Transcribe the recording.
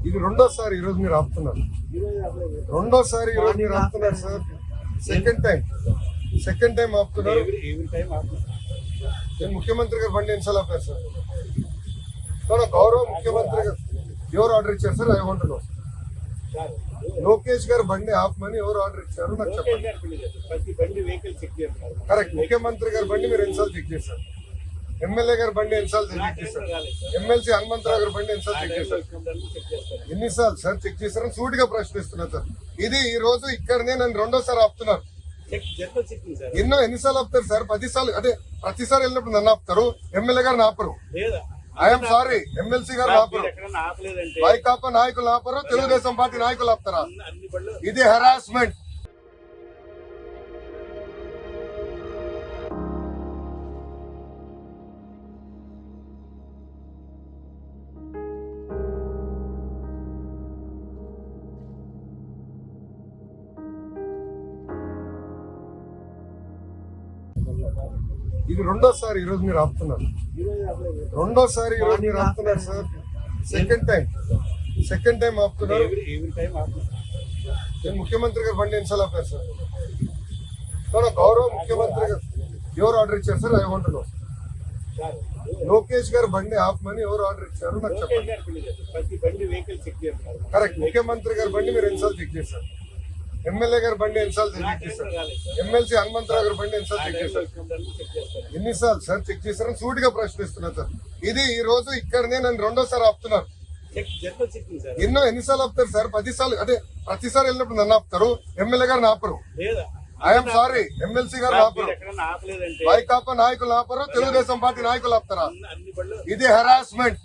ఇది రెండోసారి ఈ రోజు మీరు ఆపుతున్నారు. రెండోసారి ఈ రోజు మీరు ఆపుతున్నారు సార్. సెకండ్ టైం ఆపుతున్నారు. నేను ముఖ్యమంత్రి గారు బండి ఎన్నిసార్లు ఆపారు సార్? గౌరవ ముఖ్యమంత్రి గారు ఎవరు ఆర్డర్ ఇచ్చారు sir? I want to know. Lokesh గారు బండి ఆపమని ఎవరు ఆర్డర్ ఇచ్చారు నాకు చెప్పండి. కరెక్ట్. ముఖ్యమంత్రి గారి బండి మీరు ఎన్నిసార్లు చెక్ చేశారు? ఎమ్మెల్యే గారి బండి ఎన్నిసార్లు చెక్ చేశారు? ఎమ్మెల్సీ హనుమంతరావు గారి బండి ఎన్నిసార్లు చెక్ చేశారు? ఎన్నిసార్లు సార్ చెక్ చేశారని సూటిగా ప్రశ్నిస్తున్నారు సార్. ఇది ఈ రోజు ఇక్కడనే నన్ను రెండోసారి ఆపుతున్నారు. ఎన్నిసార్లు ఆపుతారు సార్? 10 సార్లు. అంటే ప్రతిసారి వెళ్ళినప్పుడు నన్ను ఆపుతారు, ఎమ్మెల్యే గారిని ఆపరు. ఐఎమ్ సారీ, ఎమ్మెల్సీ గారు ఆపరు, వైకాపా నాయకులు ఆపరు, తెలుగుదేశం పార్టీ నాయకులు ఆపుతారా? ఇది హెరాస్మెంట్. ఇది రెండోసారి ఈ రోజు మీరు ఆపుతున్నారు. రెండోసారి ఈ రోజు మీరు ఆపుతున్నారు సార్. సెకండ్ టైం ఆపుతున్నారు. నేను ముఖ్యమంత్రి గారు బండి ఎన్నిసార్లు ఆపారు సార్? గౌరవ ముఖ్యమంత్రి గారు ఎవరు ఆర్డర్ ఇచ్చారు sir? I want to know. Lokesh గారు బండి ఆపమని ఎవరు ఆర్డర్ ఇచ్చారు నాకు చెప్పండి. కరెక్ట్. ముఖ్యమంత్రి గారి బండి మీరు ఎన్నిసార్లు చెక్ చేశారు? ఎమ్మెల్యే గారి బండి ఎన్నిసార్లు చెక్ చేశారు? ఎమ్మెల్సీ హనుమంతరావు గారి బండి ఎన్నిసార్లు చెక్ చేశారు? ఎన్నిసార్లు సార్ చెక్ చేశారని సూటిగా ప్రశ్నిస్తున్నారు సార్. ఇది ఈ రోజు ఇక్కడనే నన్ను రెండోసారి ఆపుతున్నారు. ఎన్నిసార్లు ఆపుతారు సార్? 10 సార్లు. అంటే ప్రతిసారి వెళ్ళినప్పుడు నన్ను ఆపుతారు, ఎమ్మెల్యే గారిని ఆపరు. ఐఎమ్ సారీ, ఎమ్మెల్సీ గారు ఆపరు, వైకాపా నాయకులు ఆపరు, తెలుగుదేశం పార్టీ నాయకులు ఆపుతారా? ఇది హెరాస్మెంట్.